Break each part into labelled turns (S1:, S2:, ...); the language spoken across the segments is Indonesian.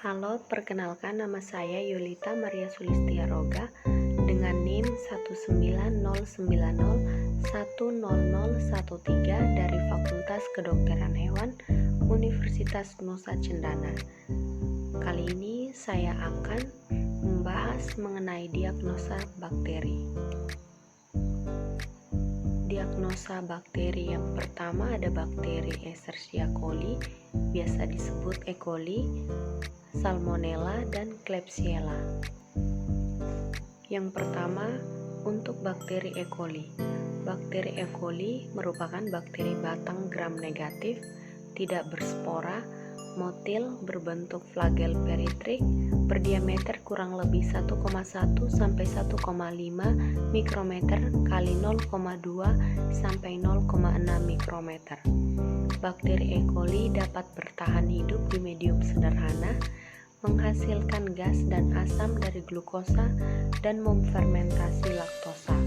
S1: Halo, perkenalkan nama saya Yulita Maria Sulistiaroga dengan NIM 19090100013 dari Fakultas Kedokteran Hewan Universitas Nusa Cendana. Kali ini saya akan membahas mengenai diagnosa bakteri. Diagnosa bakteri yang pertama ada bakteri Escherichia coli, biasa disebut E. coli, Salmonella, dan Klebsiella. Yang pertama, untuk bakteri E. coli. Bakteri E. coli merupakan bakteri batang gram negatif, tidak berspora, motil, berbentuk flagel peritrik, berdiameter kurang lebih 1,1 sampai 1,5 mikrometer kali 0,2 sampai 0,6 mikrometer. Bakteri E. coli dapat bertahan hidup di medium sederhana, menghasilkan gas dan asam dari glukosa dan memfermentasi laktosa.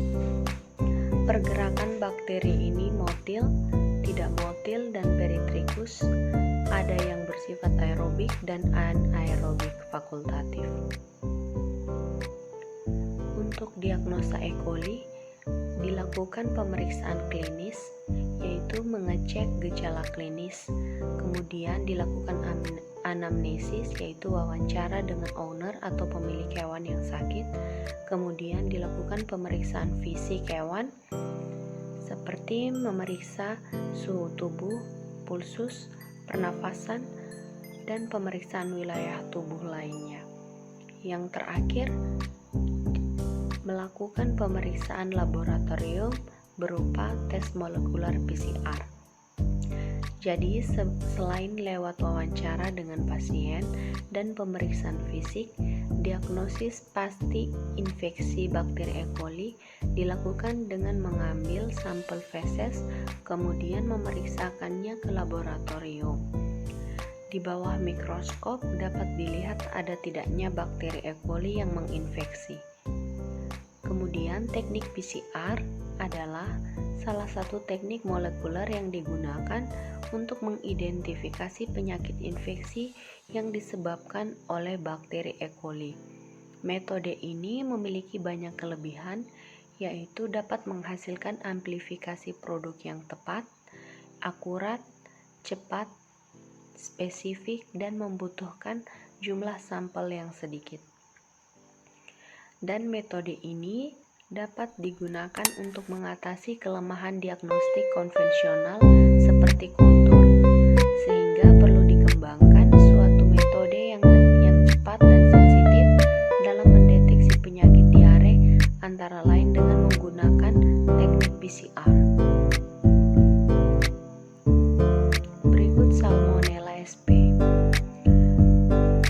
S1: Pergerakan bakteri ini motil, tidak motil, dan peritrikus. Ada yang bersifat aerobik dan anaerobik fakultatif. Untuk diagnosa E. coli, dilakukan pemeriksaan klinis, yaitu mengecek gejala klinis, kemudian dilakukan anamnesis, yaitu wawancara dengan owner atau pemilik hewan yang sakit, kemudian dilakukan pemeriksaan fisik hewan, seperti memeriksa suhu tubuh, pulsus, pernafasan, dan pemeriksaan wilayah tubuh lainnya. Yang terakhir, melakukan pemeriksaan laboratorium berupa tes molekuler PCR. Jadi, selain lewat wawancara dengan pasien dan pemeriksaan fisik, diagnosis pasti infeksi bakteri E. coli dilakukan dengan mengambil sampel feses, kemudian memeriksakannya ke laboratorium. Di bawah mikroskop dapat dilihat ada tidaknya bakteri E. coli yang menginfeksi. Kemudian teknik PCR adalah salah satu teknik molekuler yang digunakan untuk mengidentifikasi penyakit infeksi yang disebabkan oleh bakteri E. coli. Metode ini memiliki banyak kelebihan, yaitu dapat menghasilkan amplifikasi produk yang tepat, akurat, cepat, spesifik, dan membutuhkan jumlah sampel yang sedikit. Dan metode ini dapat digunakan untuk mengatasi kelemahan diagnostik konvensional seperti kultur, sehingga perlu dikembangkan suatu metode yang cepat dan sensitif dalam mendeteksi penyakit diare, antara lain dengan menggunakan teknik PCR. Berikut Salmonella sp.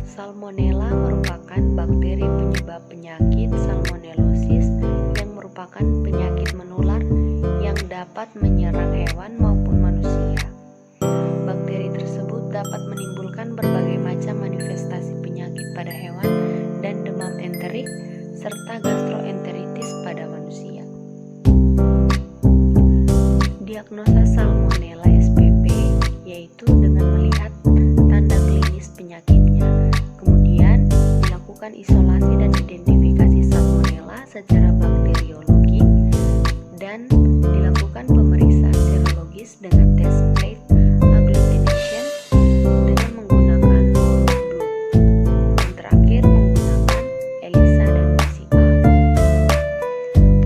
S1: Salmonella merupakan bakteri penyebab penyakit salmonellosis yang merupakan penyakit menular yang dapat menyerang hewan maupun manusia. Bakteri tersebut dapat menimbulkan berbagai macam manifestasi penyakit pada hewan dan demam enterik serta gastroenteritis pada manusia. Diagnosa Salmonella spp yaitu dengan melihat tanda klinis penyakitnya, kemudian dilakukan isolasi dan identifikasi Salmonella secara bakteriologik, dan dilakukan pemeriksaan serologis dengan tes plate agglutination dengan menggunakan whole blood, dan terakhir menggunakan ELISA dan PCR.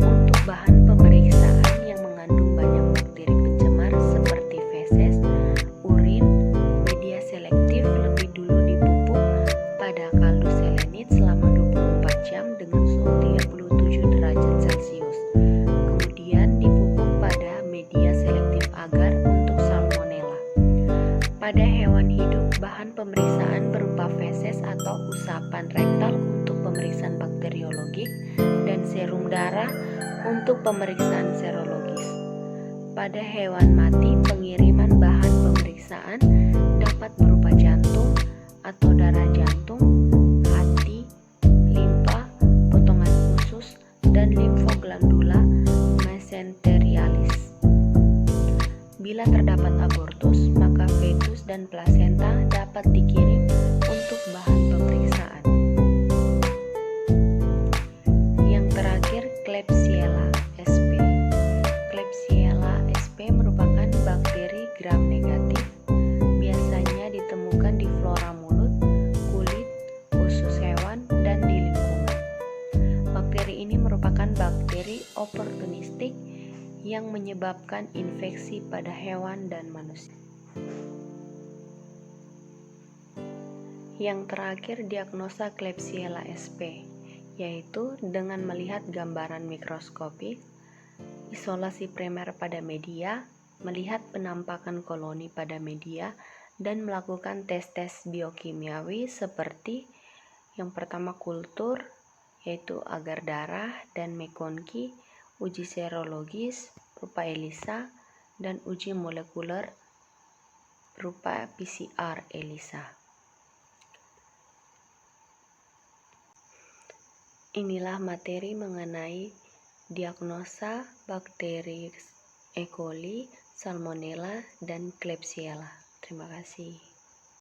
S1: Untuk bahan pemeriksaan yang mengandung banyak bakteri pencemar seperti feses, urin, media selektif lebih dulu dipupuk pada kaldu selenit selama 24 jam dengan suhu 37 derajat Celcius. Kemudian dipupuk pada media selektif agar untuk Salmonella. Pada hewan hidup, bahan pemeriksaan berupa feses atau usapan rektal untuk pemeriksaan bakteriologik dan serum darah untuk pemeriksaan serologis. Pada hewan mati, pengiriman bahan pemeriksaan dapat berupa jantung atau darah jantung, hati, limfa, potongan usus, dan limfoglandula mesenterialis. Bila terdapat abortus, maka fetus dan plasenta dapat dikirim untuk bahan pemeriksaan. yang menyebabkan infeksi pada hewan dan manusia. Yang terakhir, diagnosa Klebsiella sp, yaitu dengan melihat gambaran mikroskopik, isolasi primer pada media, melihat penampakan koloni pada media, dan melakukan tes-tes biokimiawi seperti yang pertama kultur, yaitu agar darah dan McConkey, uji serologis berupa ELISA, dan uji molekuler berupa PCR ELISA. Inilah materi mengenai diagnosa bakteri E. coli, Salmonella, dan Klebsiella. Terima kasih.